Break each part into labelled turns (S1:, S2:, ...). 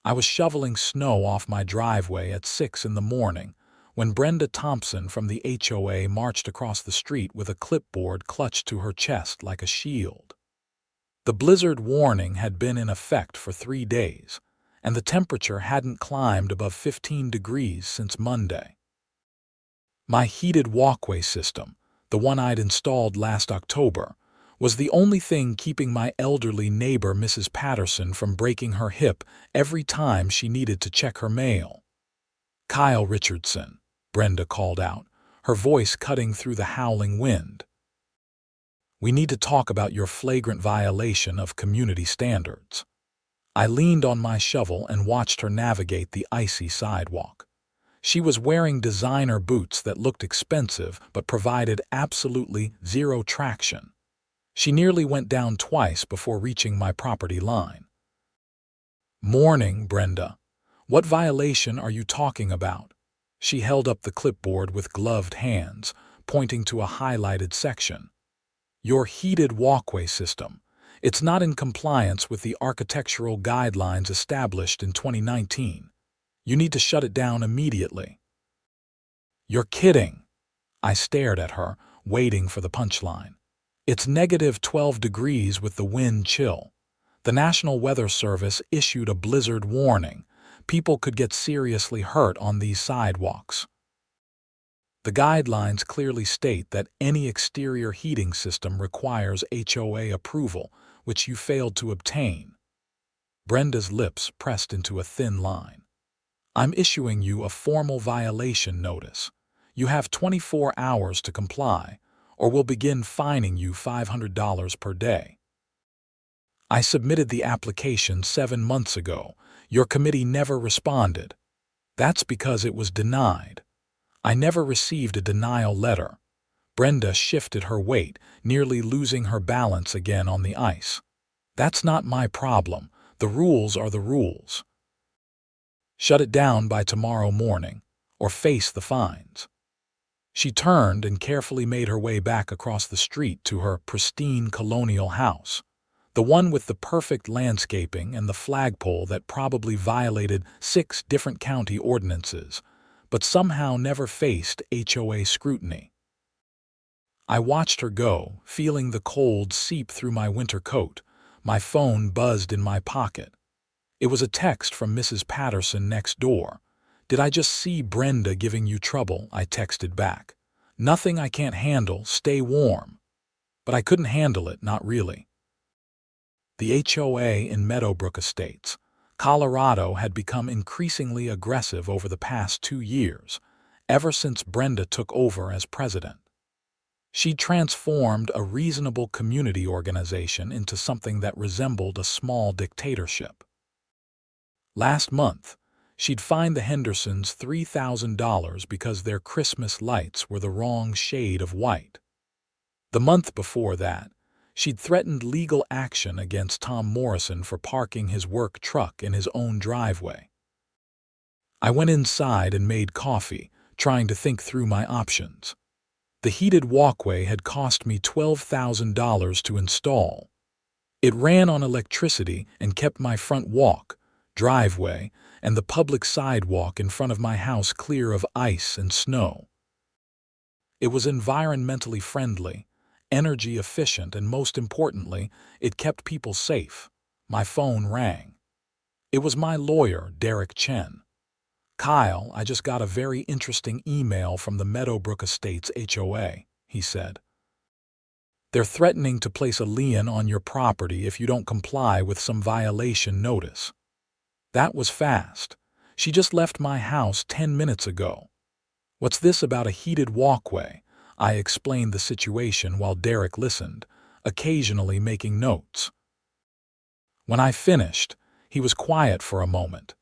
S1: I was shoveling snow off my driveway at 6 in the morning when Brenda Thompson from the HOA marched across the street with a clipboard clutched to her chest like a shield. The blizzard warning had been in effect for 3 days, and the temperature hadn't climbed above 15 degrees since Monday. My heated walkway system, the one I'd installed last October, was the only thing keeping my elderly neighbor Mrs. Patterson from breaking her hip every time she needed to check her mail. "Kyle Richardson," Brenda called out, her voice cutting through the howling wind. "We need to talk about your flagrant violation of community standards." I leaned on my shovel and watched her navigate the icy sidewalk. She was wearing designer boots that looked expensive but provided absolutely zero traction. She nearly went down twice before reaching my property line. "Morning, Brenda. What violation are you talking about?" She held up the clipboard with gloved hands, pointing to a highlighted section. "Your heated walkway system. It's not in compliance with the architectural guidelines established in 2019. You need to shut it down immediately." "You're kidding." I stared at her, waiting for the punchline. "It's -12 degrees with the wind chill. The National Weather Service issued a blizzard warning. People could get seriously hurt on these sidewalks. The guidelines clearly state that any exterior heating system requires HOA approval, which you failed to obtain." Brenda's lips pressed into a thin line. "I'm issuing you a formal violation notice. You have 24 hours to comply, or we'll begin fining you $500 per day." "I submitted the application 7 months ago. Your committee never responded." "That's because it was denied." "I never received a denial letter." Brenda shifted her weight, nearly losing her balance again on the ice. "That's not my problem. The rules are the rules. Shut it down by tomorrow morning, or face the fines." She turned and carefully made her way back across the street to her pristine colonial house, the one with the perfect landscaping and the flagpole that probably violated 6 different county ordinances, but somehow never faced HOA scrutiny. I watched her go, feeling the cold seep through my winter coat. My phone buzzed in my pocket. It was a text from Mrs. Patterson next door. "Did I just see Brenda giving you trouble?" I texted back. "Nothing I can't handle, stay warm." But I couldn't handle it, not really. The HOA in Meadowbrook Estates, Colorado, had become increasingly aggressive over the past 2 years, ever since Brenda took over as president. She transformed a reasonable community organization into something that resembled a small dictatorship. Last month, she'd fined the Hendersons $3,000 because their Christmas lights were the wrong shade of white. The month before that, she'd threatened legal action against Tom Morrison for parking his work truck in his own driveway. I went inside and made coffee, trying to think through my options. The heated walkway had cost me $12,000 to install. It ran on electricity and kept my front walk, driveway, and the public sidewalk in front of my house clear of ice and snow. It was environmentally friendly, energy efficient, and most importantly, it kept people safe. My phone rang. It was my lawyer, Derek Chen. "Kyle, I just got a very interesting email from the Meadowbrook Estates HOA," he said. "They're threatening to place a lien on your property if you don't comply with some violation notice." That was fast. She just left my house 10 minutes ago. "What's this about a heated walkway?" I explained the situation while Derek listened, occasionally making notes. When I finished, he was quiet for a moment.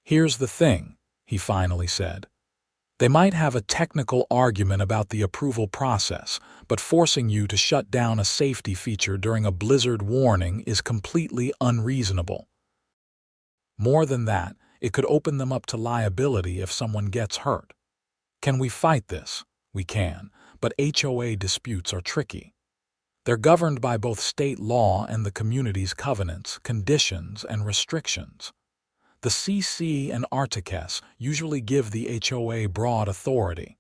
S1: "Here's the thing," he finally said. "They might have a technical argument about the approval process, but forcing you to shut down a safety feature during a blizzard warning is completely unreasonable. More than that, it could open them up to liability if someone gets hurt. Can we fight this? We can, but HOA disputes are tricky. They're governed by both state law and the community's covenants, conditions, and restrictions. The CC and Articus usually give the HOA broad authority.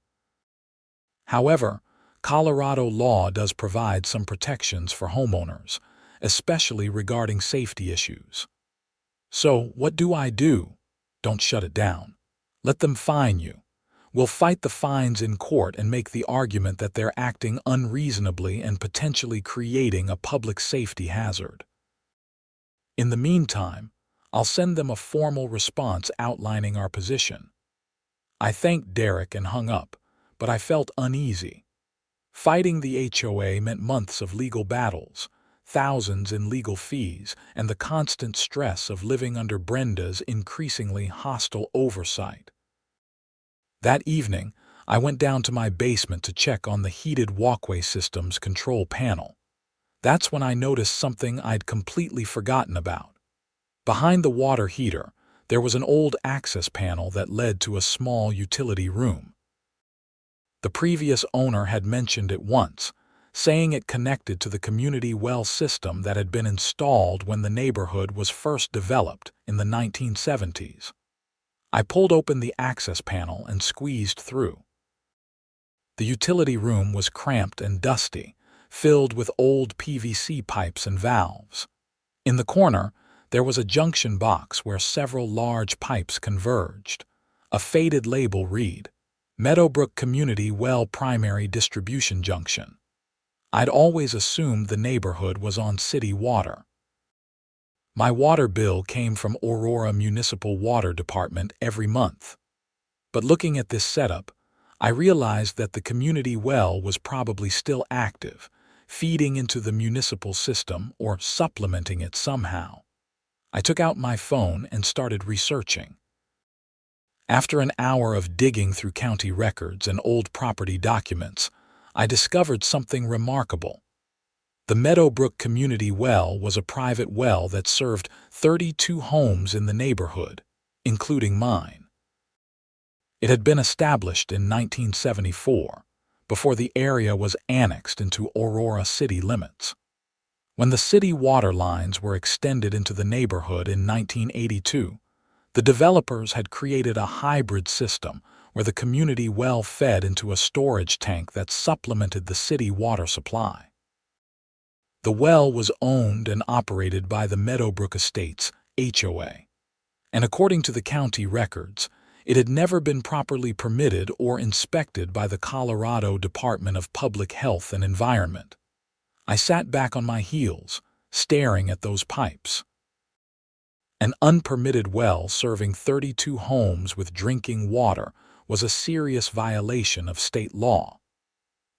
S1: However, Colorado law does provide some protections for homeowners, especially regarding safety issues. So, what do I do? Don't shut it down. Let them fine you. We'll fight the fines in court and make the argument that they're acting unreasonably and potentially creating a public safety hazard. In the meantime, I'll send them a formal response outlining our position. I thanked Derek and hung up, but I felt uneasy. Fighting the HOA meant months of legal battles, thousands in legal fees, and the constant stress of living under Brenda's increasingly hostile oversight. That evening, I went down to my basement to check on the heated walkway system's control panel. That's when I noticed something I'd completely forgotten about. Behind the water heater, there was an old access panel that led to a small utility room. The previous owner had mentioned it once, saying it connected to the community well system that had been installed when the neighborhood was first developed in the 1970s. I pulled open the access panel and squeezed through. The utility room was cramped and dusty, filled with old PVC pipes and valves. In the corner, there was a junction box where several large pipes converged. A faded label read, Meadowbrook Community Well Primary Distribution Junction. I'd always assumed the neighborhood was on city water. My water bill came from Aurora Municipal Water Department every month. But looking at this setup, I realized that the community well was probably still active, feeding into the municipal system or supplementing it somehow. I took out my phone and started researching. After an hour of digging through county records and old property documents, I discovered something remarkable. The Meadowbrook Community Well was a private well that served 32 homes in the neighborhood, including mine. It had been established in 1974, before the area was annexed into Aurora city limits. When the city water lines were extended into the neighborhood in 1982, the developers had created a hybrid system where the community well fed into a storage tank that supplemented the city water supply. The well was owned and operated by the Meadowbrook Estates, HOA, and according to the county records, it had never been properly permitted or inspected by the Colorado Department of Public Health and Environment. I sat back on my heels, staring at those pipes. An unpermitted well serving 32 homes with drinking water was a serious violation of state law.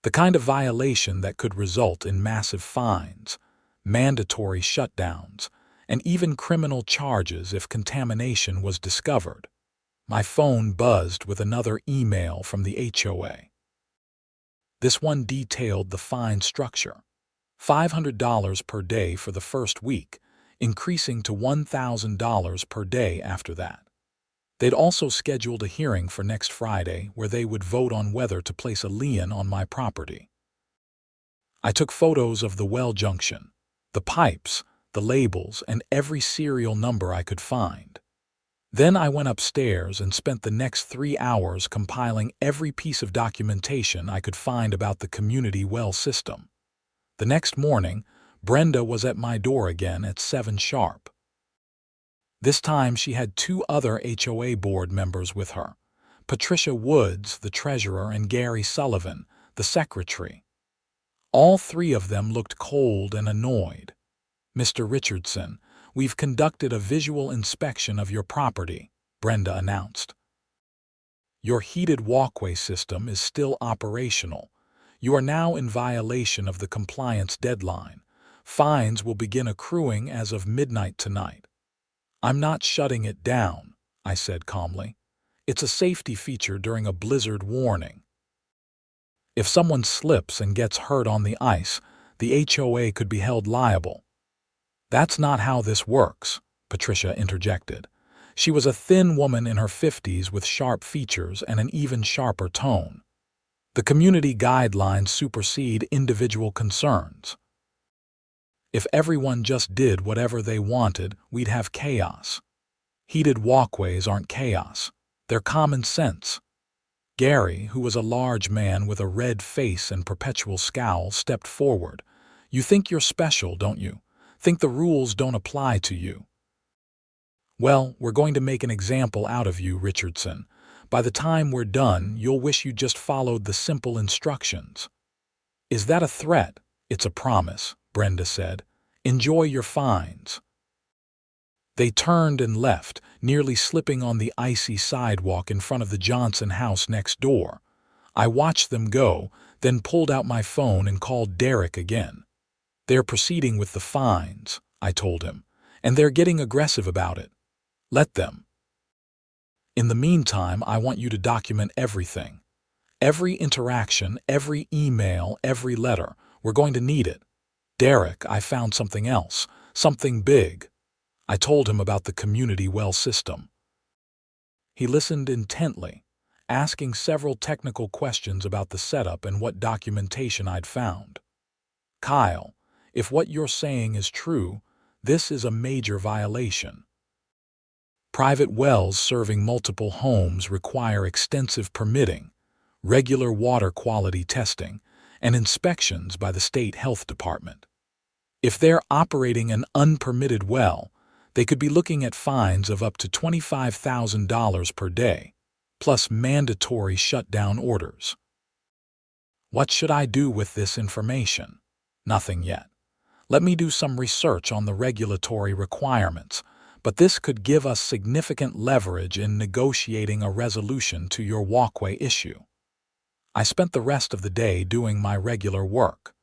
S1: The kind of violation that could result in massive fines, mandatory shutdowns, and even criminal charges if contamination was discovered. My phone buzzed with another email from the HOA. This one detailed the fine structure. $500 per day for the first week, increasing to $1,000 per day after that. They'd also scheduled a hearing for next Friday where they would vote on whether to place a lien on my property. I took photos of the well junction, the pipes, the labels, and every serial number I could find. Then I went upstairs and spent the next 3 hours compiling every piece of documentation I could find about the community well system. The next morning, Brenda was at my door again at 7 sharp. This time she had 2 other HOA board members with her, Patricia Woods, the treasurer, and Gary Sullivan, the secretary. All 3 of them looked cold and annoyed. Mr. Richardson, we've conducted a visual inspection of your property, Brenda announced. Your heated walkway system is still operational. You are now in violation of the compliance deadline. Fines will begin accruing as of midnight tonight. I'm not shutting it down, I said calmly. It's a safety feature during a blizzard warning. If someone slips and gets hurt on the ice, the HOA could be held liable. That's not how this works, Patricia interjected. She was a thin woman in her 50s with sharp features and an even sharper tone. The community guidelines supersede individual concerns. If everyone just did whatever they wanted, we'd have chaos. Heated walkways aren't chaos. They're common sense. Gary, who was a large man with a red face and perpetual scowl, stepped forward. You think you're special, don't you? Think the rules don't apply to you? Well, we're going to make an example out of you, Richardson. By the time we're done, you'll wish you just followed the simple instructions. Is that a threat? It's a promise, Brenda said. Enjoy your fines. They turned and left, nearly slipping on the icy sidewalk in front of the Johnson house next door. I watched them go, then pulled out my phone and called Derek again. They're proceeding with the fines, I told him, and they're getting aggressive about it. Let them. In the meantime, I want you to document everything. Every interaction, every email, every letter. We're going to need it. Derek, I found something else, something big. I told him about the community well system. He listened intently, asking several technical questions about the setup and what documentation I'd found. Kyle, if what you're saying is true, this is a major violation. Private wells serving multiple homes require extensive permitting, regular water quality testing, and inspections by the state health department. If they're operating an unpermitted well, they could be looking at fines of up to $25,000 per day, plus mandatory shutdown orders. What should I do with this information? Nothing yet. Let me do some research on the regulatory requirements, but this could give us significant leverage in negotiating a resolution to your walkway issue. I spent the rest of the day doing my regular work.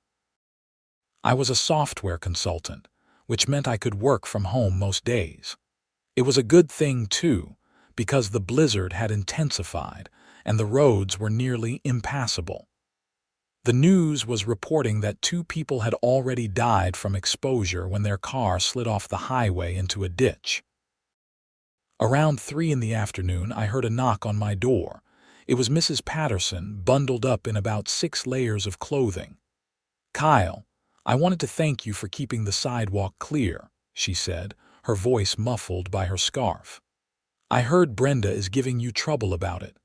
S1: I was a software consultant, which meant I could work from home most days. It was a good thing, too, because the blizzard had intensified and the roads were nearly impassable. The news was reporting that 2 people had already died from exposure when their car slid off the highway into a ditch. Around 3 in the afternoon, I heard a knock on my door. It was Mrs. Patterson, bundled up in about 6 layers of clothing. Kyle, I wanted to thank you for keeping the sidewalk clear, she said, her voice muffled by her scarf. I heard Brenda is giving you trouble about it.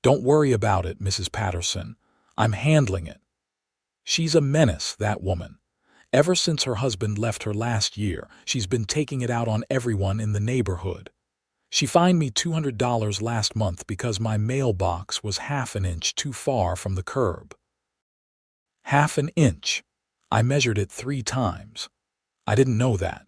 S1: Don't worry about it, Mrs. Patterson. I'm handling it. She's a menace, that woman. Ever since her husband left her last year, she's been taking it out on everyone in the neighborhood. She fined me $200 last month because my mailbox was half an inch too far from the curb. Half an inch. I measured it 3 times. I didn't know that.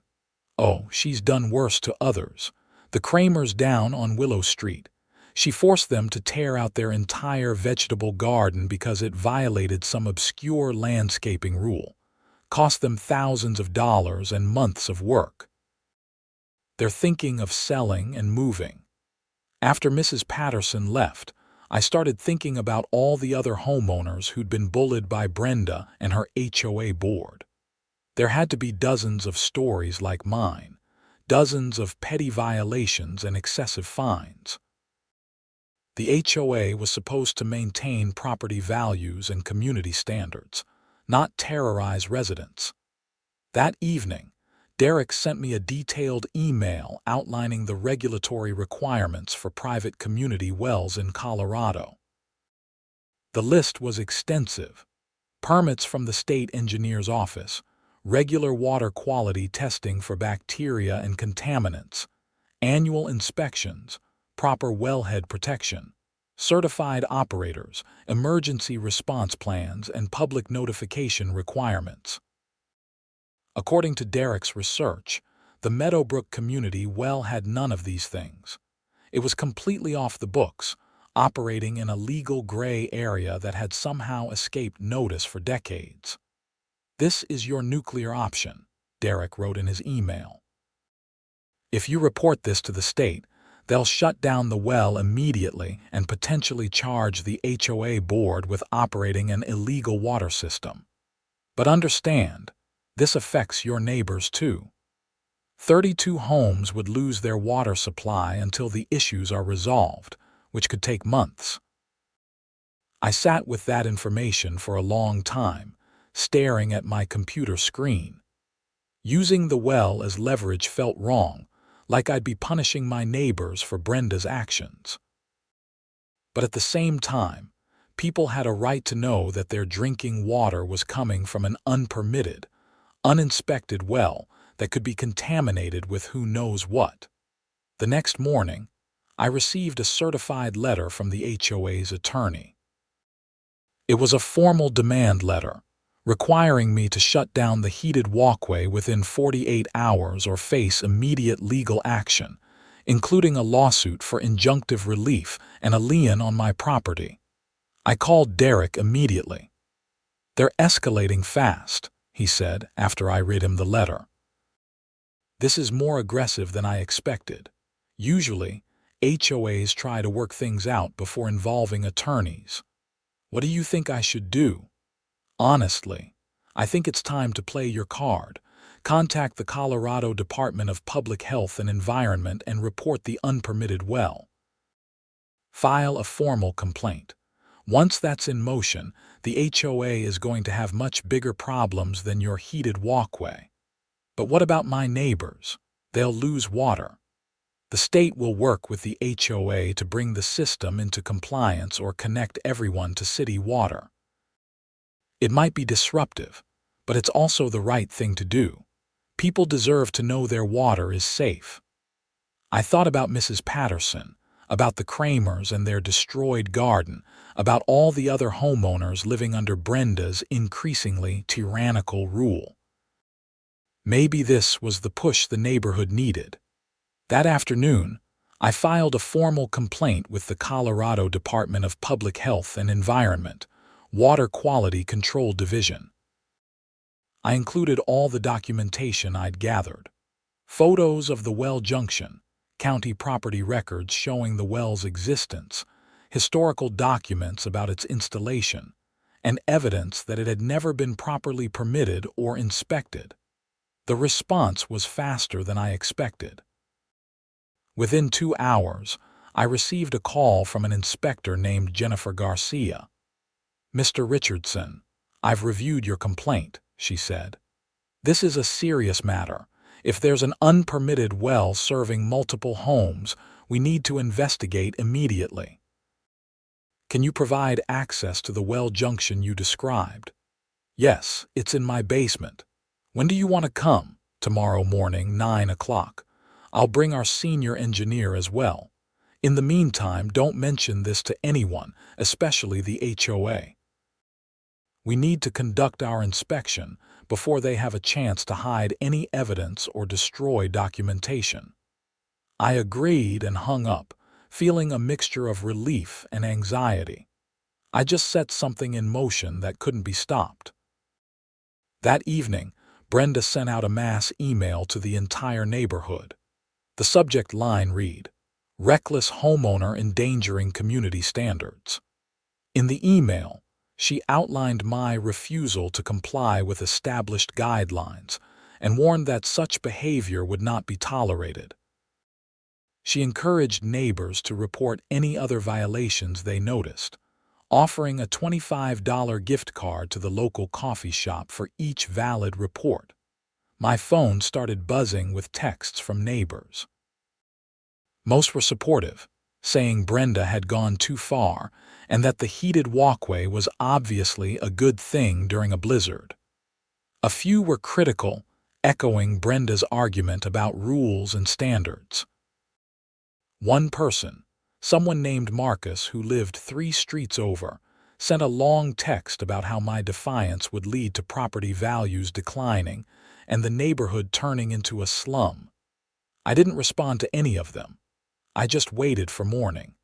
S1: Oh, she's done worse to others. The Kramers down on Willow Street. She forced them to tear out their entire vegetable garden because it violated some obscure landscaping rule. Cost them thousands of dollars and months of work. They're thinking of selling and moving. After Mrs. Patterson left, I started thinking about all the other homeowners who'd been bullied by Brenda and her HOA board. There had to be dozens of stories like mine, dozens of petty violations and excessive fines. The HOA was supposed to maintain property values and community standards, not terrorize residents. That evening, Derek sent me a detailed email outlining the regulatory requirements for private community wells in Colorado. The list was extensive. Permits from the state engineer's office, regular water quality testing for bacteria and contaminants, annual inspections, proper wellhead protection, certified operators, emergency response plans, and public notification requirements. According to Derek's research, the Meadowbrook community well had none of these things. It was completely off the books, operating in a legal gray area that had somehow escaped notice for decades. This is your nuclear option, Derek wrote in his email. If you report this to the state, they'll shut down the well immediately and potentially charge the HOA board with operating an illegal water system. But understand, this affects your neighbors too. 32 homes would lose their water supply until the issues are resolved, which could take months. I sat with that information for a long time, staring at my computer screen. Using the well as leverage felt wrong, like I'd be punishing my neighbors for Brenda's actions. But at the same time, people had a right to know that their drinking water was coming from an unpermitted, uninspected well that could be contaminated with who knows what. The next morning, I received a certified letter from the HOA's attorney. It was a formal demand letter, requiring me to shut down the heated walkway within 48 hours or face immediate legal action, including a lawsuit for injunctive relief and a lien on my property. I called Derek immediately. "They're escalating fast," he said after I read him the letter. "This is more aggressive than I expected. Usually, HOAs try to work things out before involving attorneys. What do you think I should do?" "Honestly, I think it's time to play your card. Contact the Colorado Department of Public Health and Environment and report the unpermitted well. File a formal complaint. Once that's in motion, the HOA is going to have much bigger problems than your heated walkway. But what about my neighbors? They'll lose water. The state will work with the HOA to bring the system into compliance or connect everyone to city water. It might be disruptive, but it's also the right thing to do. People deserve to know their water is safe." I thought about Mrs. Patterson, about the Kramers and their destroyed garden, about all the other homeowners living under Brenda's increasingly tyrannical rule. Maybe this was the push the neighborhood needed. That afternoon, I filed a formal complaint with the Colorado Department of Public Health and Environment, Water Quality Control Division. I included all the documentation I'd gathered. Photos of the well junction, county property records showing the well's existence, historical documents about its installation, and evidence that it had never been properly permitted or inspected. The response was faster than I expected. Within 2 hours, I received a call from an inspector named Jennifer Garcia. "Mr. Richardson, I've reviewed your complaint," she said. "This is a serious matter. If there's an unpermitted well serving multiple homes, we need to investigate immediately. Can you provide access to the well junction you described?" "Yes, it's in my basement." "When do you want to come?" "Tomorrow morning, 9 o'clock. I'll bring our senior engineer as well. In the meantime, don't mention this to anyone, especially the HOA. We need to conduct our inspection before they have a chance to hide any evidence or destroy documentation." I agreed and hung up, feeling a mixture of relief and anxiety. I just set something in motion that couldn't be stopped. That evening, Brenda sent out a mass email to the entire neighborhood. The subject line read, "Reckless homeowner endangering community standards." In the email, she outlined my refusal to comply with established guidelines and warned that such behavior would not be tolerated. She encouraged neighbors to report any other violations they noticed, offering a $25 gift card to the local coffee shop for each valid report. My phone started buzzing with texts from neighbors. Most were supportive, saying Brenda had gone too far and that the heated walkway was obviously a good thing during a blizzard. A few were critical, echoing Brenda's argument about rules and standards. One person, someone named Marcus who lived 3 streets over, sent a long text about how my defiance would lead to property values declining and the neighborhood turning into a slum. I didn't respond to any of them. I just waited for morning.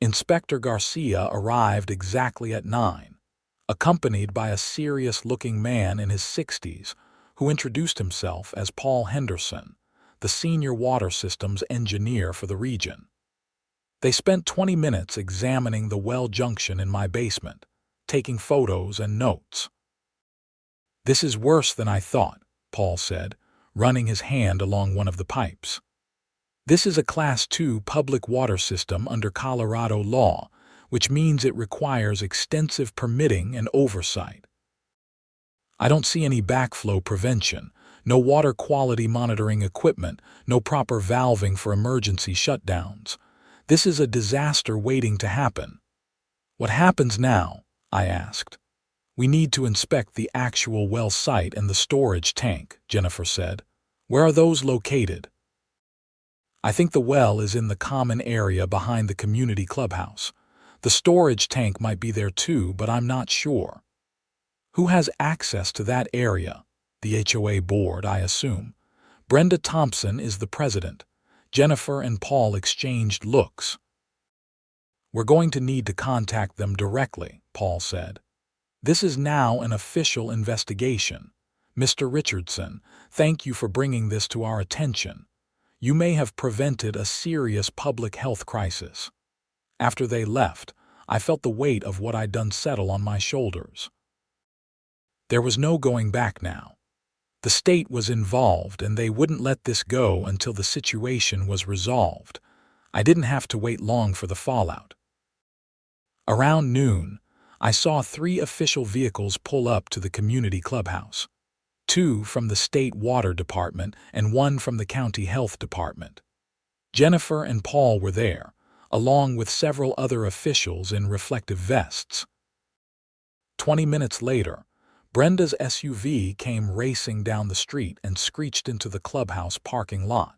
S1: Inspector Garcia arrived exactly at 9, accompanied by a serious-looking man in his 60s who introduced himself as Paul Henderson, the senior water systems engineer for the region. They spent 20 minutes examining the well junction in my basement, taking photos and notes. "This is worse than I thought," Paul said, running his hand along one of the pipes. "This is a Class 2 public water system under Colorado law, which means it requires extensive permitting and oversight. I don't see any backflow prevention, No water quality monitoring equipment, no proper valving for emergency shutdowns. This is a disaster waiting to happen. What happens now? I asked. We need to inspect the actual well site and the storage tank, Jennifer said. Where are those located? I think the well is in the common area behind the community clubhouse. The storage tank might be there too, but I'm not sure. Who has access to that area? The HOA board, I assume. Brenda Thompson is the president. Jennifer and Paul exchanged looks. We're going to need to contact them directly, Paul said. This is now an official investigation. Mr. Richardson, thank you for bringing this to our attention. You may have prevented a serious public health crisis. After they left, I felt the weight of what I'd done settle on my shoulders. There was no going back now. The state was involved, and they wouldn't let this go until the situation was resolved. I didn't have to wait long for the fallout. Around noon, I saw 3 official vehicles pull up to the community clubhouse. 2 from the state water department and 1 from the county health department. Jennifer and Paul were there, along with several other officials in reflective vests. 20 minutes later, Brenda's SUV came racing down the street and screeched into the clubhouse parking lot.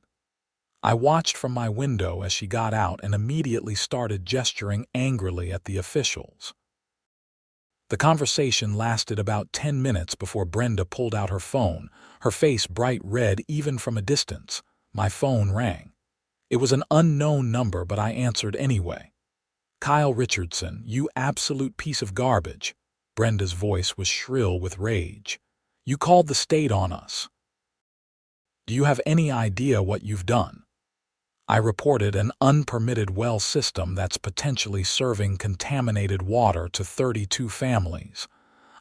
S1: I watched from my window as she got out and immediately started gesturing angrily at the officials. The conversation lasted about 10 minutes before Brenda pulled out her phone, her face bright red even from a distance. My phone rang. It was an unknown number, but I answered anyway. "Kyle Richardson, you absolute piece of garbage." Brenda's voice was shrill with rage. "You called the state on us. Do you have any idea what you've done?" I reported an unpermitted well system that's potentially serving contaminated water to 32 families.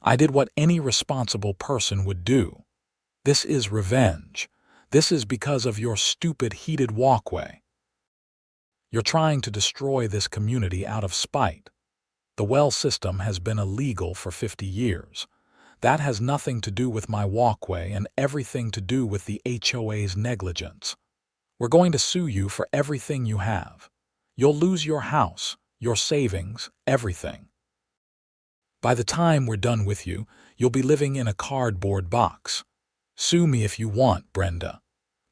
S1: I did what any responsible person would do. This is revenge. This is because of your stupid heated walkway. You're trying to destroy this community out of spite. The well system has been illegal for 50 years. That has nothing to do with my walkway and everything to do with the HOA's negligence. We're going to sue you for everything you have. You'll lose your house, your savings, everything. By the time we're done with you, you'll be living in a cardboard box. Sue me if you want, Brenda.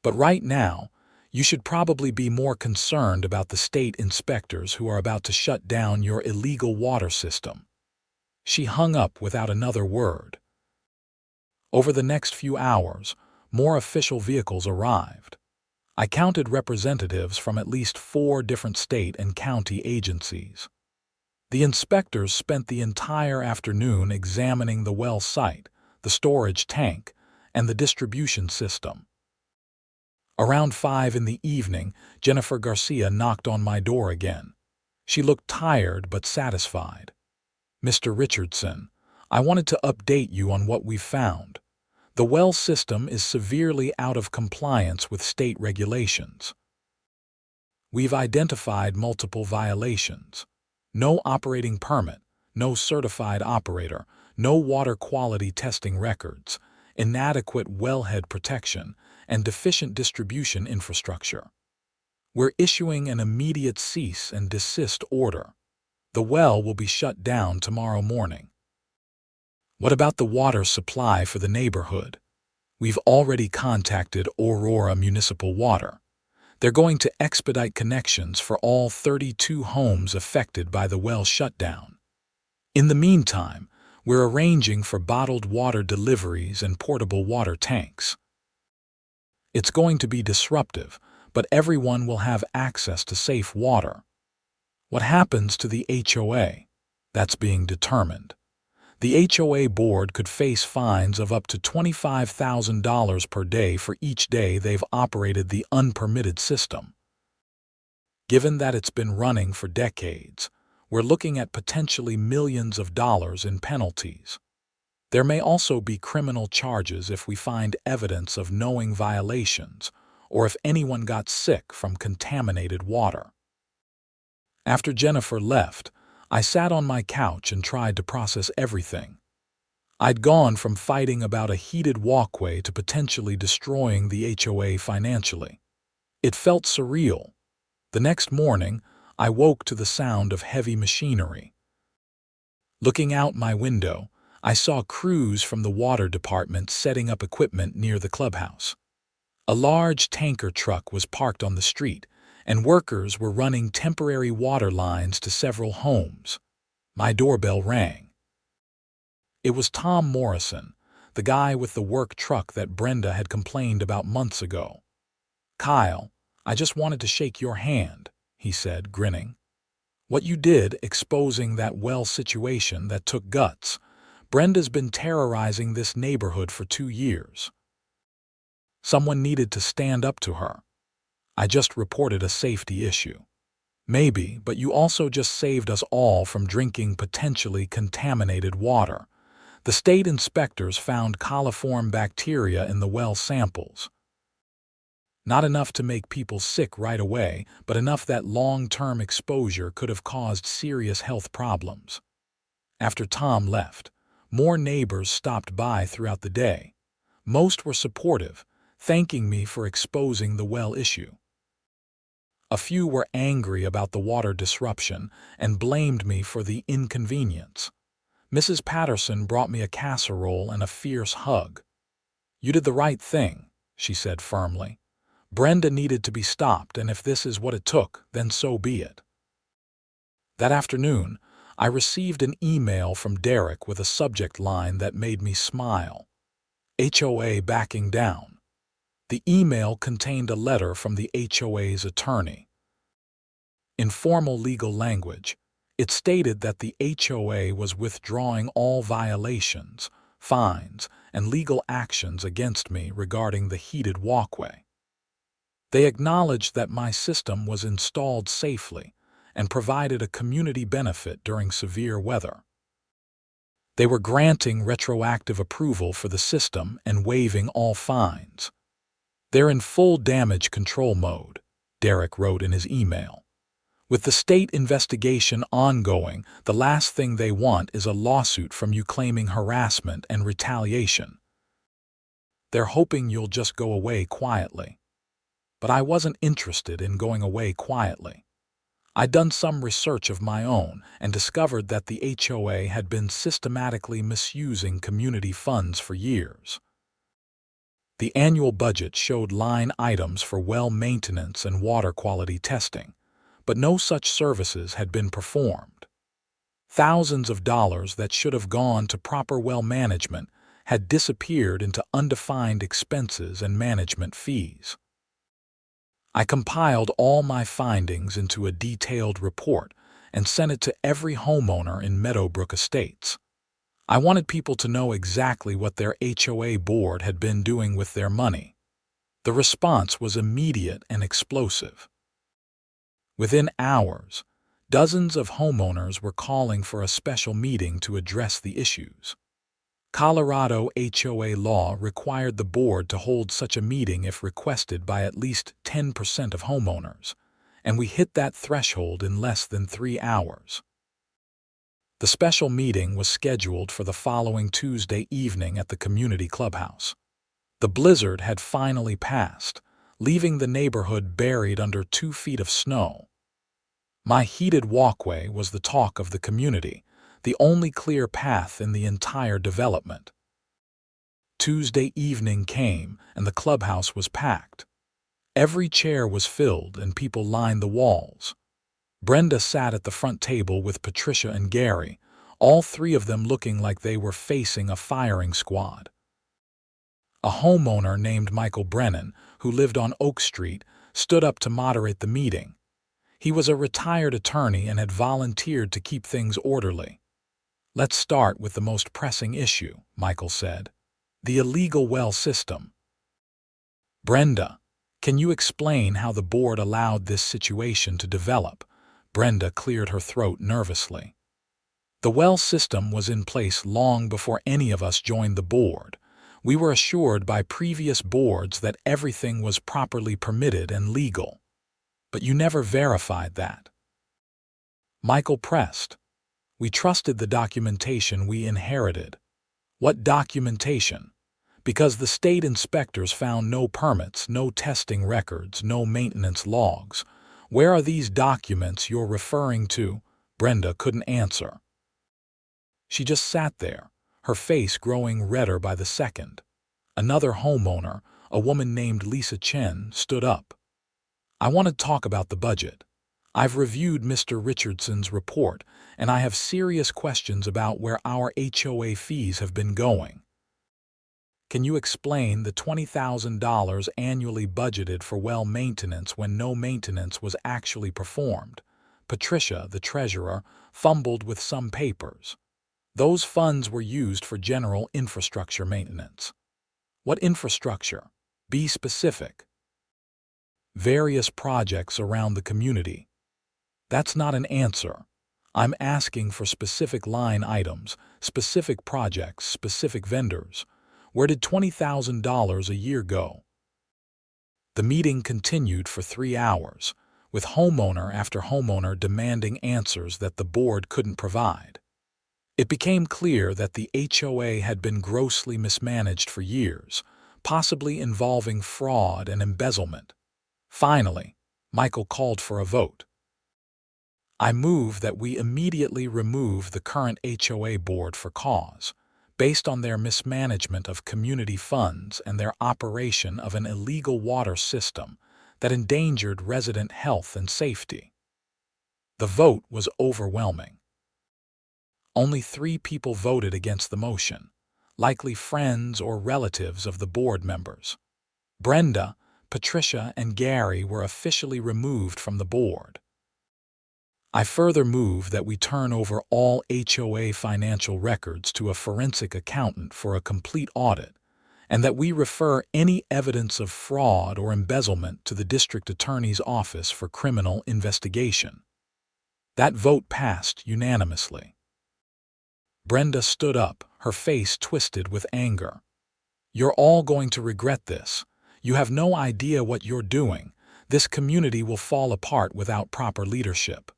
S1: But right now, you should probably be more concerned about the state inspectors who are about to shut down your illegal water system. She hung up without another word. Over the next few hours, more official vehicles arrived. I counted representatives from at least 4 different state and county agencies. The inspectors spent the entire afternoon examining the well site, the storage tank, and the distribution system. Around 5 in the evening, Jennifer Garcia knocked on my door again. She looked tired but satisfied. "Mr. Richardson, I wanted to update you on what we've found. The well system is severely out of compliance with state regulations. We've identified multiple violations. No operating permit, no certified operator, no water quality testing records, inadequate wellhead protection, and deficient distribution infrastructure. We're issuing an immediate cease and desist order. The well will be shut down tomorrow morning." "What about the water supply for the neighborhood?" "We've already contacted Aurora Municipal Water. They're going to expedite connections for all 32 homes affected by the well shutdown. In the meantime, we're arranging for bottled water deliveries and portable water tanks. It's going to be disruptive, but everyone will have access to safe water." "What happens to the HOA?" "That's being determined. The HOA board could face fines of up to $25,000 per day for each day they've operated the unpermitted system. Given that it's been running for decades, we're looking at potentially millions of dollars in penalties. There may also be criminal charges if we find evidence of knowing violations or if anyone got sick from contaminated water." After Jennifer left, I sat on my couch and tried to process everything. I'd gone from fighting about a heated walkway to potentially destroying the HOA financially. It felt surreal. The next morning, I woke to the sound of heavy machinery. Looking out my window, I saw crews from the water department setting up equipment near the clubhouse. A large tanker truck was parked on the street, and workers were running temporary water lines to several homes. My doorbell rang. It was Tom Morrison, the guy with the work truck that Brenda had complained about months ago. "Kyle, I just wanted to shake your hand," he said, grinning. "What you did exposing that well situation that took guts. Brenda's been terrorizing this neighborhood for 2 years. Someone needed to stand up to her. I just reported a safety issue. Maybe, but you also just saved us all from drinking potentially contaminated water. The state inspectors found coliform bacteria in the well samples. Not enough to make people sick right away, but enough that long-term exposure could have caused serious health problems." After Tom left, more neighbors stopped by throughout the day. Most were supportive, thanking me for exposing the well issue. A few were angry about the water disruption and blamed me for the inconvenience. Mrs. Patterson brought me a casserole and a fierce hug. "You did the right thing," she said firmly. "Brenda needed to be stopped, and if this is what it took, then so be it." That afternoon, I received an email from Derek with a subject line that made me smile. HOA backing down. The email contained a letter from the HOA's attorney. In formal legal language, it stated that the HOA was withdrawing all violations, fines, and legal actions against me regarding the heated walkway. They acknowledged that my system was installed safely and provided a community benefit during severe weather. They were granting retroactive approval for the system and waiving all fines. "They're in full damage control mode," Derek wrote in his email. "With the state investigation ongoing, the last thing they want is a lawsuit from you claiming harassment and retaliation. They're hoping you'll just go away quietly." But I wasn't interested in going away quietly. I'd done some research of my own and discovered that the HOA had been systematically misusing community funds for years. The annual budget showed line items for well maintenance and water quality testing, but no such services had been performed. Thousands of dollars that should have gone to proper well management had disappeared into undefined expenses and management fees. I compiled all my findings into a detailed report and sent it to every homeowner in Meadowbrook Estates. I wanted people to know exactly what their HOA board had been doing with their money. The response was immediate and explosive. Within hours, dozens of homeowners were calling for a special meeting to address the issues. Colorado HOA law required the board to hold such a meeting if requested by at least 10% of homeowners, and we hit that threshold in less than 3 hours. The special meeting was scheduled for the following Tuesday evening at the community clubhouse. The blizzard had finally passed, leaving the neighborhood buried under 2 feet of snow. My heated walkway was the talk of the community, the only clear path in the entire development. Tuesday evening came, and the clubhouse was packed. Every chair was filled, and people lined the walls. Brenda sat at the front table with Patricia and Gary, all 3 of them looking like they were facing a firing squad. A homeowner named Michael Brennan, who lived on Oak Street, stood up to moderate the meeting. He was a retired attorney and had volunteered to keep things orderly. "Let's start with the most pressing issue," Michael said. "The illegal well system. Brenda, can you explain how the board allowed this situation to develop?" Brenda cleared her throat nervously. "The well system was in place long before any of us joined the board. We were assured by previous boards that everything was properly permitted and legal. But you never verified that." Michael pressed. "We trusted the documentation we inherited. What documentation? Because the state inspectors found no permits, no testing records, no maintenance logs. Where are these documents you're referring to? Brenda couldn't answer. She just sat there, her face growing redder by the second. Another homeowner, a woman named Lisa Chen, stood up. I want to talk about the budget. I've reviewed Mr. Richardson's report, and I have serious questions about where our HOA fees have been going. Can you explain the $20,000 annually budgeted for well maintenance when no maintenance was actually performed? Patricia, the treasurer, fumbled with some papers. Those funds were used for general infrastructure maintenance. What infrastructure? Be specific. Various projects around the community. That's not an answer. I'm asking for specific line items, specific projects, specific vendors. Where did $20,000 a year go? The meeting continued for 3 hours, with homeowner after homeowner demanding answers that the board couldn't provide. It became clear that the HOA had been grossly mismanaged for years, possibly involving fraud and embezzlement. Finally, Michael called for a vote. I move that we immediately remove the current HOA board for cause, based on their mismanagement of community funds and their operation of an illegal water system that endangered resident health and safety. The vote was overwhelming. Only 3 people voted against the motion, likely friends or relatives of the board members. Brenda, Patricia, and Gary were officially removed from the board. I further move that we turn over all HOA financial records to a forensic accountant for a complete audit, and that we refer any evidence of fraud or embezzlement to the district attorney's office for criminal investigation. That vote passed unanimously. Brenda stood up, her face twisted with anger. You're all going to regret this. You have no idea what you're doing. This community will fall apart without proper leadership.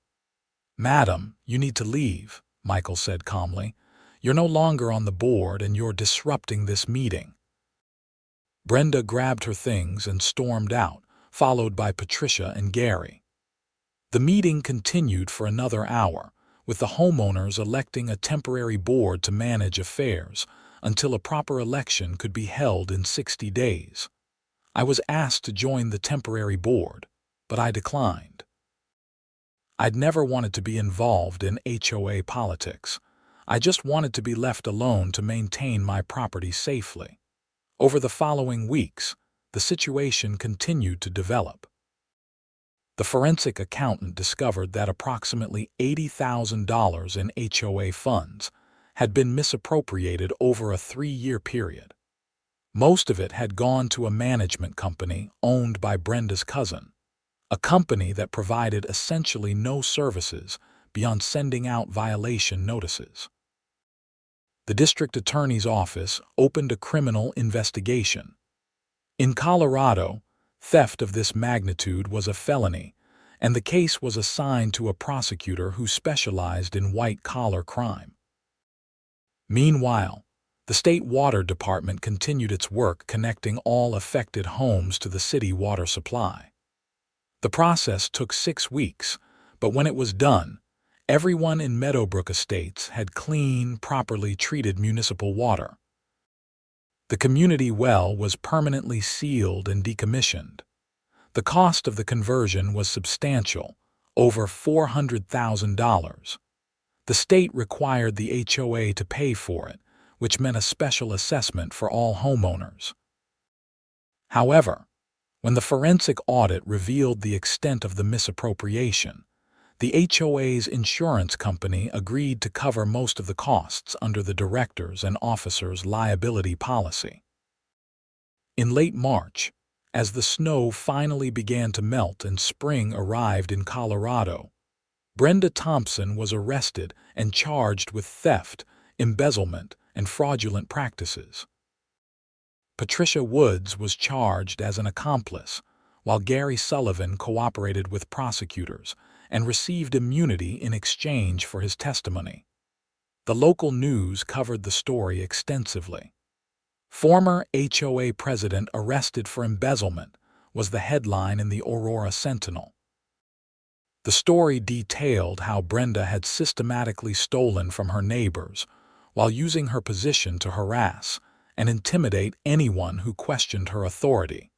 S1: Madam, you need to leave, Michael said calmly. You're no longer on the board and you're disrupting this meeting. Brenda grabbed her things and stormed out, followed by Patricia and Gary. The meeting continued for another hour, with the homeowners electing a temporary board to manage affairs until a proper election could be held in 60 days. I was asked to join the temporary board, but I declined. I'd never wanted to be involved in HOA politics. I just wanted to be left alone to maintain my property safely. Over the following weeks, the situation continued to develop. The forensic accountant discovered that approximately $80,000 in HOA funds had been misappropriated over a 3-year period. Most of it had gone to a management company owned by Brenda's cousin, a company that provided essentially no services beyond sending out violation notices. The district attorney's office opened a criminal investigation. In Colorado, theft of this magnitude was a felony, and the case was assigned to a prosecutor who specialized in white-collar crime. Meanwhile, the state water department continued its work connecting all affected homes to the city water supply. The process took 6 weeks, but when it was done, everyone in Meadowbrook Estates had clean, properly treated municipal water. The community well was permanently sealed and decommissioned. The cost of the conversion was substantial, over $400,000. The state required the HOA to pay for it, which meant a special assessment for all homeowners. However, when the forensic audit revealed the extent of the misappropriation, the HOA's insurance company agreed to cover most of the costs under the directors' and officers' liability policy. In late March, as the snow finally began to melt and spring arrived in Colorado, Brenda Thompson was arrested and charged with theft, embezzlement, and fraudulent practices. Patricia Woods was charged as an accomplice, while Gary Sullivan cooperated with prosecutors and received immunity in exchange for his testimony. The local news covered the story extensively. "Former HOA president arrested for embezzlement" was the headline in the Aurora Sentinel. The story detailed how Brenda had systematically stolen from her neighbors while using her position to harass and intimidate anyone who questioned her authority.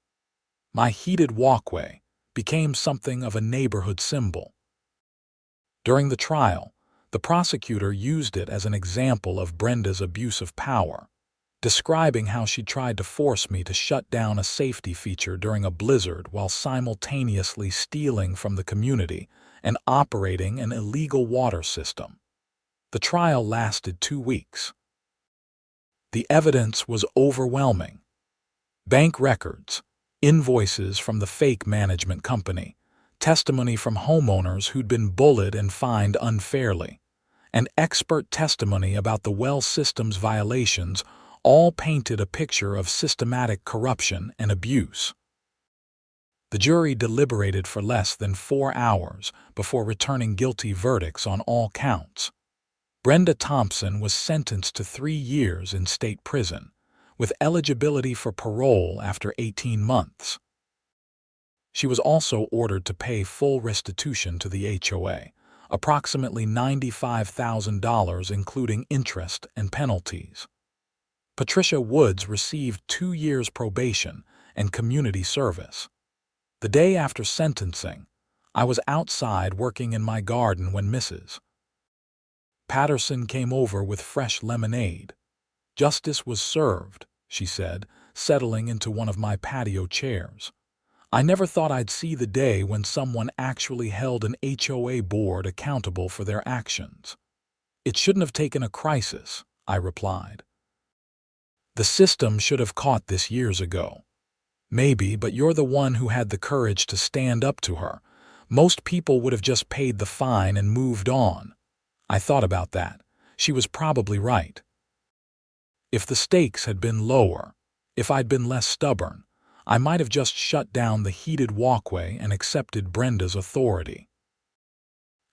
S1: My heated walkway became something of a neighborhood symbol. During the trial, the prosecutor used it as an example of Brenda's abuse of power, describing how she tried to force me to shut down a safety feature during a blizzard while simultaneously stealing from the community and operating an illegal water system. The trial lasted 2 weeks. The evidence was overwhelming. Bank records, invoices from the fake management company, testimony from homeowners who'd been bullied and fined unfairly, and expert testimony about the well system's violations all painted a picture of systematic corruption and abuse. The jury deliberated for less than 4 hours before returning guilty verdicts on all counts. Brenda Thompson was sentenced to 3 years in state prison, with eligibility for parole after 18 months. She was also ordered to pay full restitution to the HOA, approximately $95,000 including interest and penalties. Patricia Woods received 2 years probation and community service. The day after sentencing, I was outside working in my garden when Mrs. Patterson came over with fresh lemonade. "Justice was served," she said, settling into one of my patio chairs. "I never thought I'd see the day when someone actually held an HOA board accountable for their actions." "It shouldn't have taken a crisis," I replied. "The system should have caught this years ago." "Maybe, but you're the one who had the courage to stand up to her. Most people would have just paid the fine and moved on." I thought about that. She was probably right. If the stakes had been lower, if I'd been less stubborn, I might have just shut down the heated walkway and accepted Brenda's authority.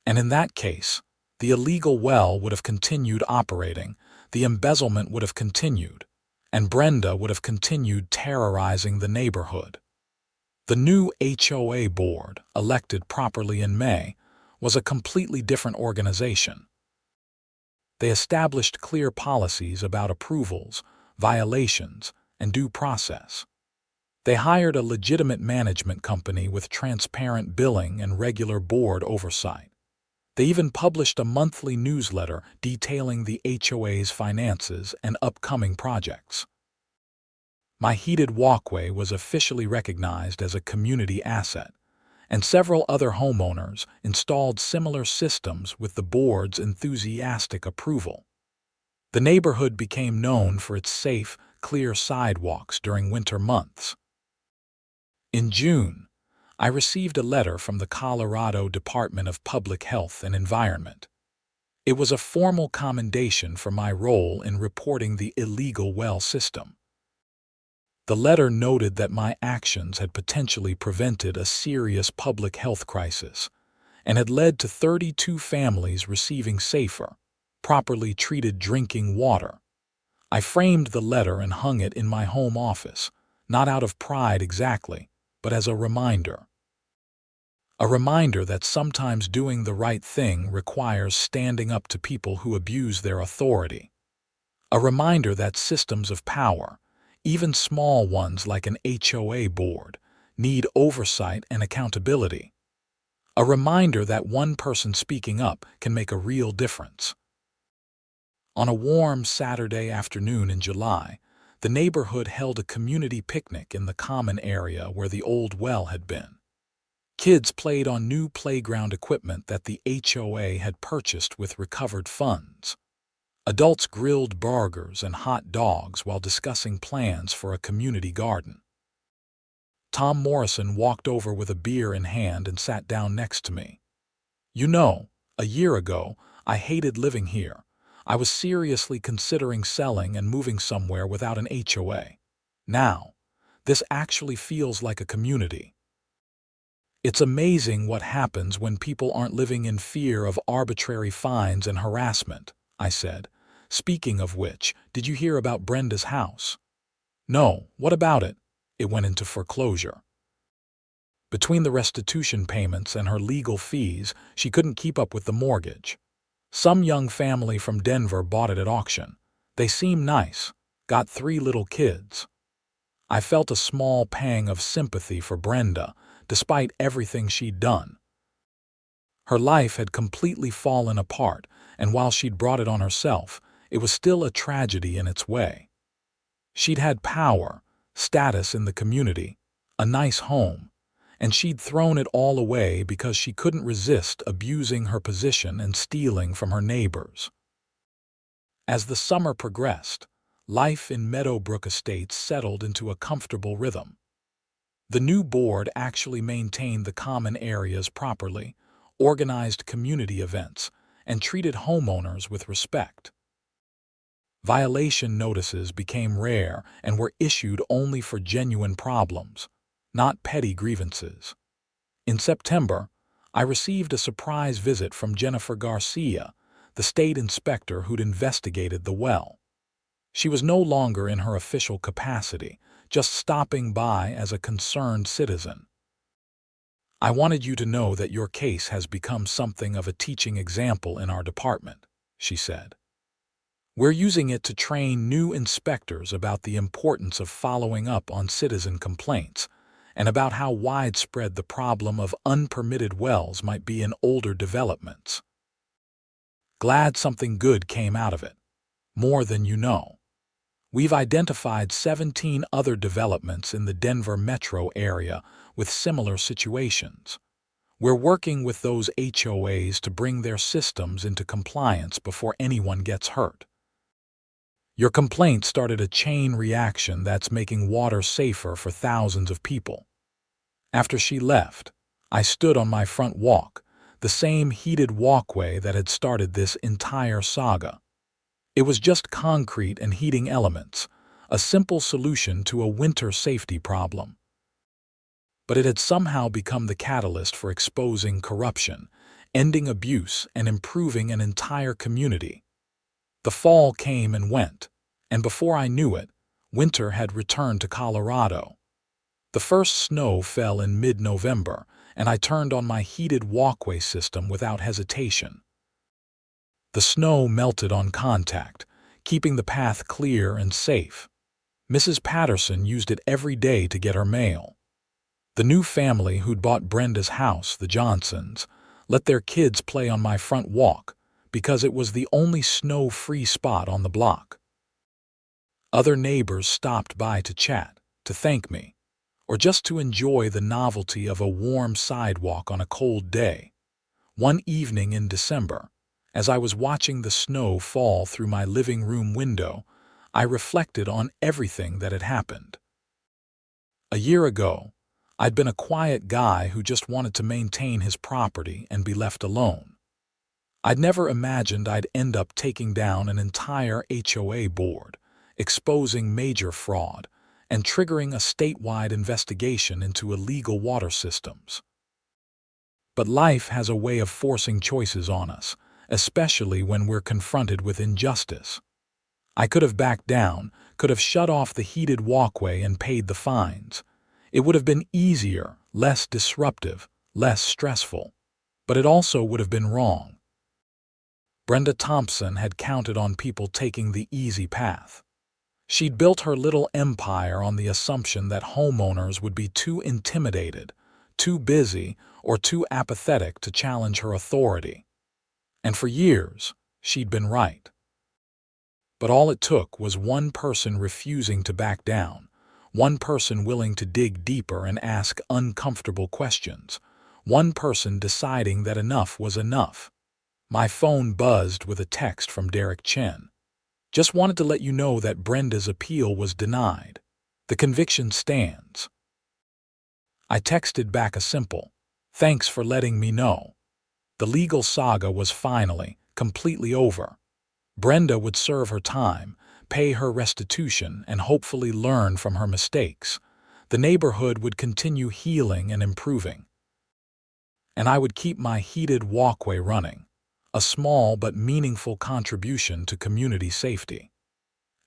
S1: And in that case, the illegal well would have continued operating, the embezzlement would have continued, and Brenda would have continued terrorizing the neighborhood. The new HOA board, elected properly in May, was a completely different organization. They established clear policies about approvals, violations, and due process. They hired a legitimate management company with transparent billing and regular board oversight. They even published a monthly newsletter detailing the HOA's finances and upcoming projects. My heated walkway was officially recognized as a community asset, and several other homeowners installed similar systems with the board's enthusiastic approval. The neighborhood became known for its safe, clear sidewalks during winter months. In June, I received a letter from the Colorado Department of Public Health and Environment. It was a formal commendation for my role in reporting the illegal well system. The letter noted that my actions had potentially prevented a serious public health crisis and had led to 32 families receiving safer, properly treated drinking water. I framed the letter and hung it in my home office, not out of pride exactly, but as a reminder. A reminder that sometimes doing the right thing requires standing up to people who abuse their authority. A reminder that systems of power, even small ones like an HOA board, need oversight and accountability. A reminder that one person speaking up can make a real difference. On a warm Saturday afternoon in July, the neighborhood held a community picnic in the common area where the old well had been. Kids played on new playground equipment that the HOA had purchased with recovered funds. Adults grilled burgers and hot dogs while discussing plans for a community garden. Tom Morrison walked over with a beer in hand and sat down next to me. "You know, a year ago, I hated living here. I was seriously considering selling and moving somewhere without an HOA. Now, this actually feels like a community. It's amazing what happens when people aren't living in fear of arbitrary fines and harassment," I said. "Speaking of which, did you hear about Brenda's house?" "No, what about it?" "It went into foreclosure. Between the restitution payments and her legal fees, she couldn't keep up with the mortgage. Some young family from Denver bought it at auction. They seem nice, got 3 little kids." I felt a small pang of sympathy for Brenda, despite everything she'd done. Her life had completely fallen apart, and while she'd brought it on herself, it was still a tragedy in its way. She'd had power, status in the community, a nice home, and she'd thrown it all away because she couldn't resist abusing her position and stealing from her neighbors. As the summer progressed, life in Meadowbrook Estates settled into a comfortable rhythm. The new board actually maintained the common areas properly, organized community events, and treated homeowners with respect. Violation notices became rare and were issued only for genuine problems, not petty grievances. In September, I received a surprise visit from Jennifer Garcia, the state inspector who'd investigated the well. She was no longer in her official capacity, just stopping by as a concerned citizen. "I wanted you to know that your case has become something of a teaching example in our department," she said. "We're using it to train new inspectors about the importance of following up on citizen complaints and about how widespread the problem of unpermitted wells might be in older developments. Glad something good came out of it. More than you know. We've identified 17 other developments in the Denver metro area with similar situations. We're working with those HOAs to bring their systems into compliance before anyone gets hurt. Your complaint started a chain reaction that's making water safer for thousands of people." After she left, I stood on my front walk, the same heated walkway that had started this entire saga. It was just concrete and heating elements, a simple solution to a winter safety problem. But it had somehow become the catalyst for exposing corruption, ending abuse, and improving an entire community. The fall came and went, and before I knew it, winter had returned to Colorado. The first snow fell in mid-November, and I turned on my heated walkway system without hesitation. The snow melted on contact, keeping the path clear and safe. Mrs. Patterson used it every day to get her mail. The new family who'd bought Brenda's house, the Johnsons, let their kids play on my front walk because it was the only snow-free spot on the block. Other neighbors stopped by to chat, to thank me, or just to enjoy the novelty of a warm sidewalk on a cold day. One evening in December, as I was watching the snow fall through my living room window, I reflected on everything that had happened. A year ago, I'd been a quiet guy who just wanted to maintain his property and be left alone. I'd never imagined I'd end up taking down an entire HOA board, exposing major fraud, and triggering a statewide investigation into illegal water systems. But life has a way of forcing choices on us, especially when we're confronted with injustice. I could have backed down, could have shut off the heated walkway and paid the fines. It would have been easier, less disruptive, less stressful. But it also would have been wrong. Brenda Thompson had counted on people taking the easy path. She'd built her little empire on the assumption that homeowners would be too intimidated, too busy, or too apathetic to challenge her authority. And for years, she'd been right. But all it took was one person refusing to back down, one person willing to dig deeper and ask uncomfortable questions, one person deciding that enough was enough. My phone buzzed with a text from Derek Chen. "Just wanted to let you know that Brenda's appeal was denied. The conviction stands." I texted back a simple, "Thanks for letting me know." The legal saga was finally, completely over. Brenda would serve her time, pay her restitution, and hopefully learn from her mistakes. The neighborhood would continue healing and improving. And I would keep my heated walkway running, a small but meaningful contribution to community safety.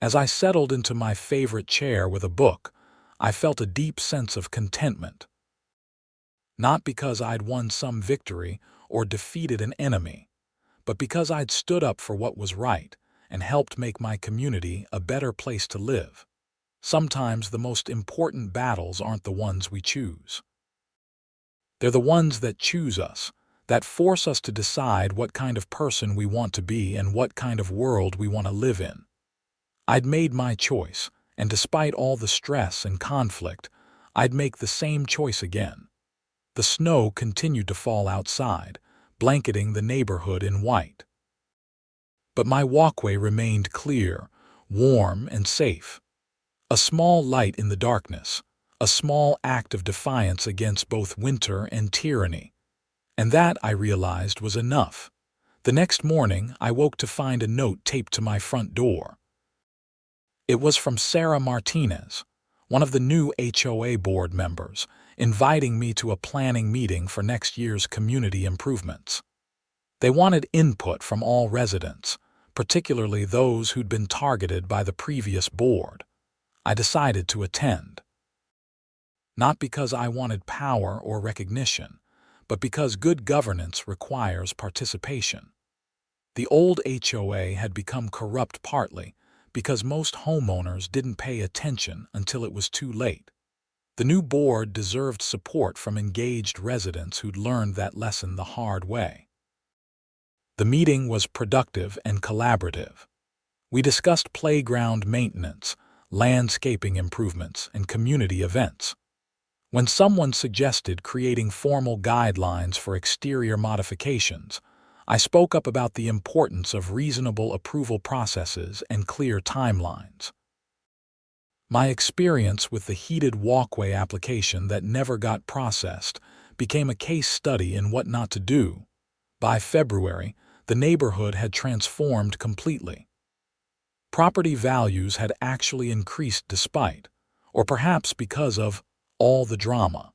S1: As I settled into my favorite chair with a book, I felt a deep sense of contentment. Not because I'd won some victory or defeated an enemy, but because I'd stood up for what was right and helped make my community a better place to live. Sometimes the most important battles aren't the ones we choose. They're the ones that choose us, that force us to decide what kind of person we want to be and what kind of world we want to live in. I'd made my choice, and despite all the stress and conflict, I'd make the same choice again. The snow continued to fall outside, blanketing the neighborhood in white. But my walkway remained clear, warm, and safe. A small light in the darkness, a small act of defiance against both winter and tyranny. And that, I realized, was enough. The next morning, I woke to find a note taped to my front door. It was from Sarah Martinez, one of the new HOA board members, inviting me to a planning meeting for next year's community improvements. They wanted input from all residents, particularly those who'd been targeted by the previous board. I decided to attend. Not because I wanted power or recognition, but because good governance requires participation. The old HOA had become corrupt partly because most homeowners didn't pay attention until it was too late. The new board deserved support from engaged residents who'd learned that lesson the hard way. The meeting was productive and collaborative. We discussed playground maintenance, landscaping improvements, and community events. When someone suggested creating formal guidelines for exterior modifications, I spoke up about the importance of reasonable approval processes and clear timelines. My experience with the heated walkway application that never got processed became a case study in what not to do. By February, the neighborhood had transformed completely. Property values had actually increased despite, or perhaps because of, all the drama.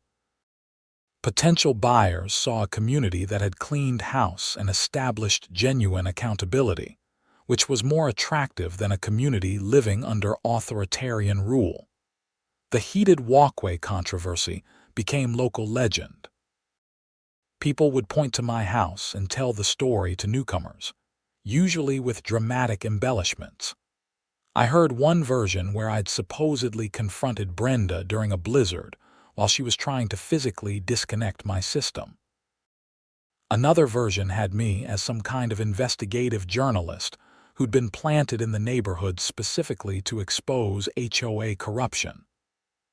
S1: Potential buyers saw a community that had cleaned house and established genuine accountability, which was more attractive than a community living under authoritarian rule. The heated walkway controversy became local legend. People would point to my house and tell the story to newcomers, usually with dramatic embellishments. I heard one version where I'd supposedly confronted Brenda during a blizzard while she was trying to physically disconnect my system. Another version had me as some kind of investigative journalist who'd been planted in the neighborhood specifically to expose HOA corruption.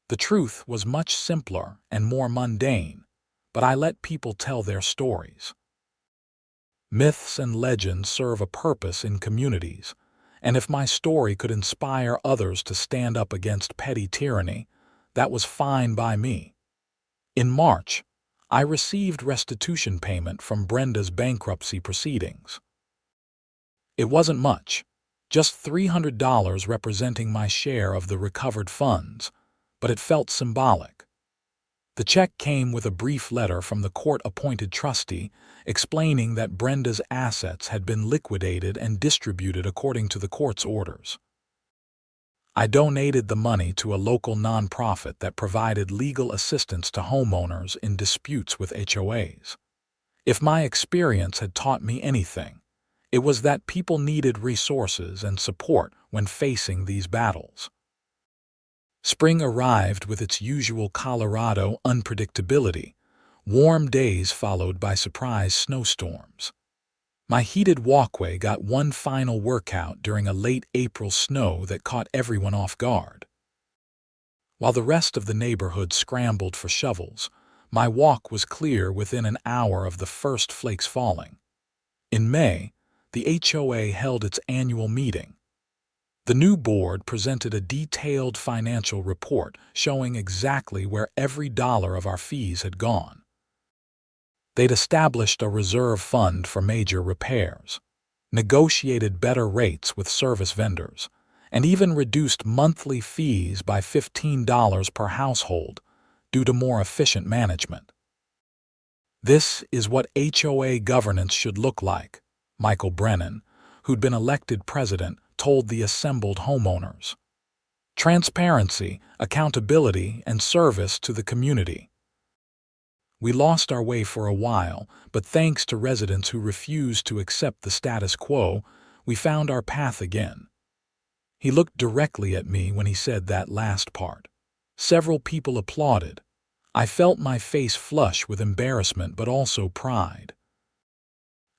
S1: The truth was much simpler and more mundane, but I let people tell their stories. Myths and legends serve a purpose in communities, and if my story could inspire others to stand up against petty tyranny, that was fine by me. In March, I received restitution payment from Brenda's bankruptcy proceedings. It wasn't much, just $300 representing my share of the recovered funds, but it felt symbolic. The check came with a brief letter from the court-appointed trustee explaining that Brenda's assets had been liquidated and distributed according to the court's orders. I donated the money to a local nonprofit that provided legal assistance to homeowners in disputes with HOAs. If my experience had taught me anything, it was that people needed resources and support when facing these battles. Spring arrived with its usual Colorado unpredictability, warm days followed by surprise snowstorms. My heated walkway got one final workout during a late April snow that caught everyone off guard. While the rest of the neighborhood scrambled for shovels, my walk was clear within an hour of the first flakes falling. In May, the HOA held its annual meeting. The new board presented a detailed financial report showing exactly where every dollar of our fees had gone. They'd established a reserve fund for major repairs, negotiated better rates with service vendors, and even reduced monthly fees by $15 per household due to more efficient management. This is what HOA governance should look like: Michael Brennan, who'd been elected president, told the assembled homeowners. Transparency, accountability, and service to the community. We lost our way for a while, but thanks to residents who refused to accept the status quo, we found our path again. He looked directly at me when he said that last part. Several people applauded. I felt my face flush with embarrassment but also pride.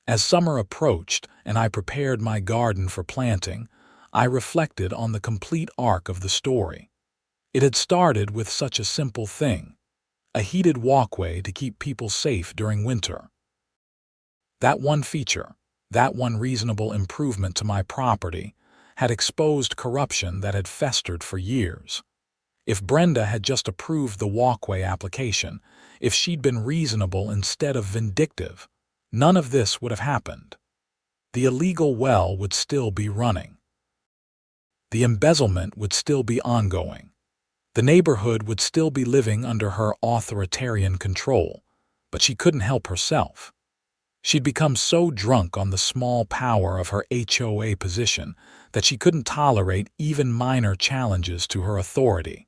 S1: As summer approached and I prepared my garden for planting, I reflected on the complete arc of the story. It had started with such a simple thing: a heated walkway to keep people safe during winter. That one feature, that one reasonable improvement to my property, had exposed corruption that had festered for years. If Brenda had just approved the walkway application, if she'd been reasonable instead of vindictive, none of this would have happened. The illegal well would still be running. The embezzlement would still be ongoing. The neighborhood would still be living under her authoritarian control, but she couldn't help herself. She'd become so drunk on the small power of her HOA position that she couldn't tolerate even minor challenges to her authority.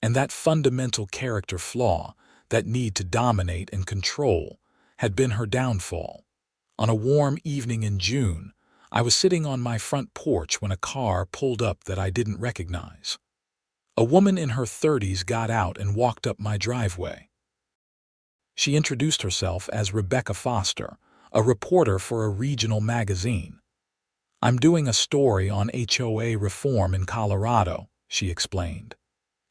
S1: And that fundamental character flaw, that need to dominate and control, had been her downfall. On a warm evening in June, I was sitting on my front porch when a car pulled up that I didn't recognize. A woman in her 30s got out and walked up my driveway. She introduced herself as Rebecca Foster, a reporter for a regional magazine. "I'm doing a story on HOA reform in Colorado," she explained.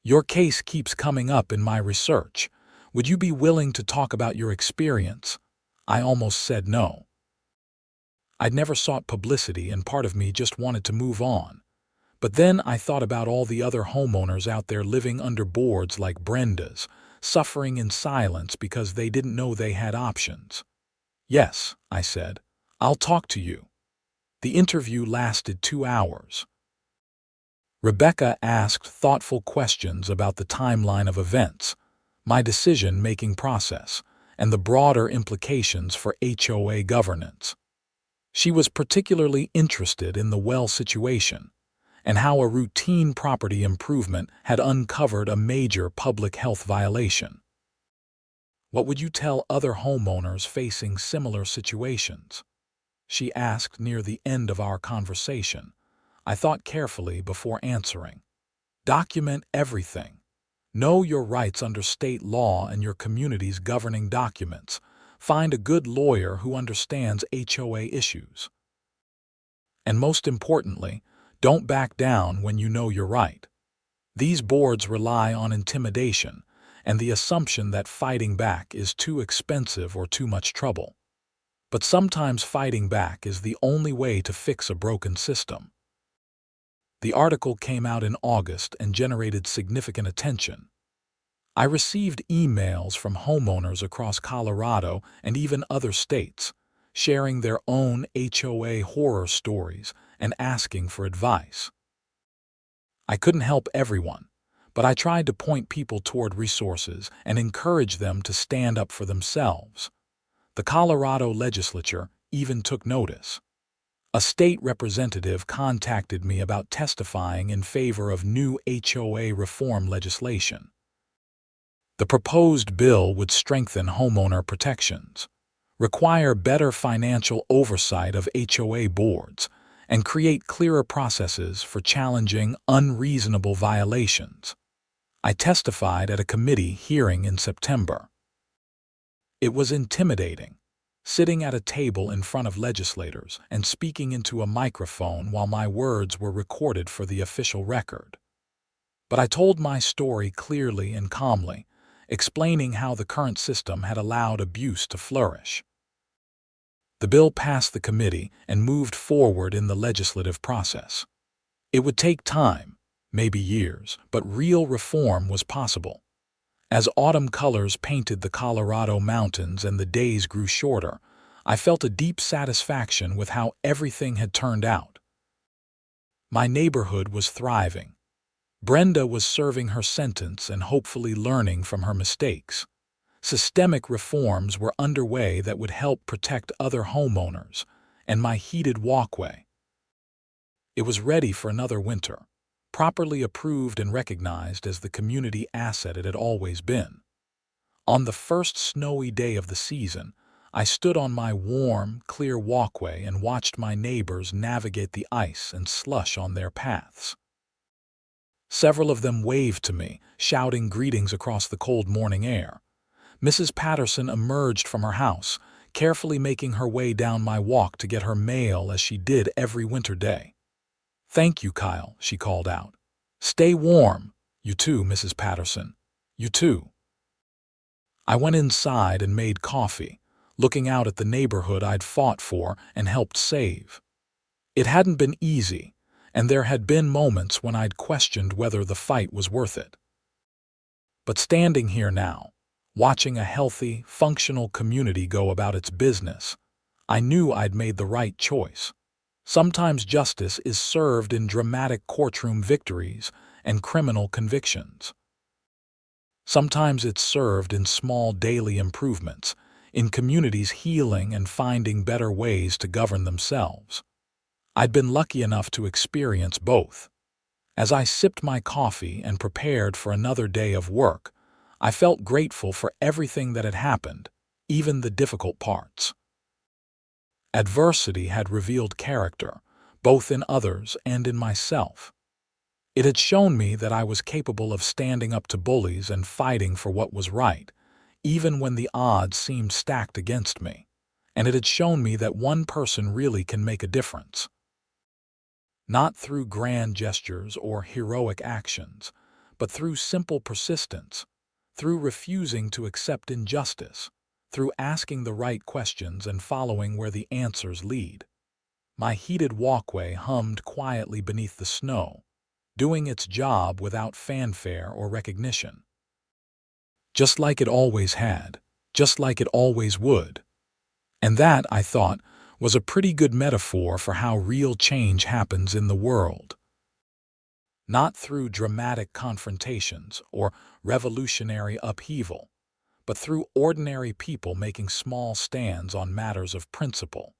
S1: "Your case keeps coming up in my research. Would you be willing to talk about your experience?" I almost said no. I'd never sought publicity and part of me just wanted to move on. But then I thought about all the other homeowners out there living under boards like Brenda's, suffering in silence because they didn't know they had options. "Yes," I said, "I'll talk to you." The interview lasted 2 hours. Rebecca asked thoughtful questions about the timeline of events, my decision-making process, and the broader implications for HOA governance. She was particularly interested in the well situation and how a routine property improvement had uncovered a major public health violation. "What would you tell other homeowners facing similar situations?" she asked near the end of our conversation. I thought carefully before answering. "Document everything. Know your rights under state law and your community's governing documents. Find a good lawyer who understands HOA issues. And most importantly, don't back down when you know you're right. These boards rely on intimidation and the assumption that fighting back is too expensive or too much trouble. But sometimes fighting back is the only way to fix a broken system." The article came out in August and generated significant attention. I received emails from homeowners across Colorado and even other states, sharing their own HOA horror stories and asking for advice. I couldn't help everyone, but I tried to point people toward resources and encourage them to stand up for themselves. The Colorado legislature even took notice. A state representative contacted me about testifying in favor of new HOA reform legislation. The proposed bill would strengthen homeowner protections, require better financial oversight of HOA boards, and create clearer processes for challenging unreasonable violations. I testified at a committee hearing in September. It was intimidating, sitting at a table in front of legislators and speaking into a microphone while my words were recorded for the official record. But I told my story clearly and calmly, explaining how the current system had allowed abuse to flourish. The bill passed the committee and moved forward in the legislative process. It would take time, maybe years, but real reform was possible. As autumn colors painted the Colorado mountains and the days grew shorter, I felt a deep satisfaction with how everything had turned out. My neighborhood was thriving. Brenda was serving her sentence and hopefully learning from her mistakes. Systemic reforms were underway that would help protect other homeowners, and my heated walkway. It was ready for another winter, properly approved and recognized as the community asset it had always been. On the first snowy day of the season, I stood on my warm, clear walkway and watched my neighbors navigate the ice and slush on their paths. Several of them waved to me, shouting greetings across the cold morning air. Mrs. Patterson emerged from her house, carefully making her way down my walk to get her mail as she did every winter day. "Thank you, Kyle," she called out. "Stay warm. You too, Mrs. Patterson. You too." I went inside and made coffee, looking out at the neighborhood I'd fought for and helped save. It hadn't been easy, and there had been moments when I'd questioned whether the fight was worth it. But standing here now, watching a healthy, functional community go about its business, I knew I'd made the right choice. Sometimes justice is served in dramatic courtroom victories and criminal convictions. Sometimes it's served in small daily improvements, in communities healing and finding better ways to govern themselves. I'd been lucky enough to experience both. As I sipped my coffee and prepared for another day of work, I felt grateful for everything that had happened, even the difficult parts. Adversity had revealed character, both in others and in myself. It had shown me that I was capable of standing up to bullies and fighting for what was right, even when the odds seemed stacked against me, and it had shown me that one person really can make a difference. Not through grand gestures or heroic actions, but through simple persistence, through refusing to accept injustice, through asking the right questions and following where the answers lead. My heated walkway hummed quietly beneath the snow, doing its job without fanfare or recognition. Just like it always had, just like it always would. And that, I thought, was a pretty good metaphor for how real change happens in the world. Not through dramatic confrontations or revolutionary upheaval, but through ordinary people making small stands on matters of principle,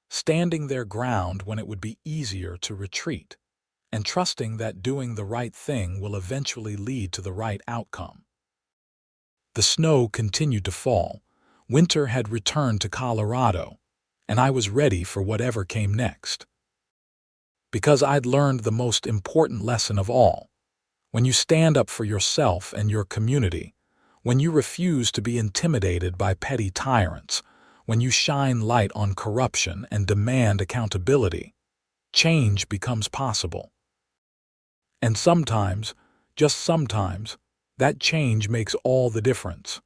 S1: standing their ground when it would be easier to retreat, and trusting that doing the right thing will eventually lead to the right outcome. The snow continued to fall. Winter had returned to Colorado, and I was ready for whatever came next. Because I'd learned the most important lesson of all. When you stand up for yourself and your community, when you refuse to be intimidated by petty tyrants, when you shine light on corruption and demand accountability, change becomes possible. And sometimes, just sometimes, that change makes all the difference.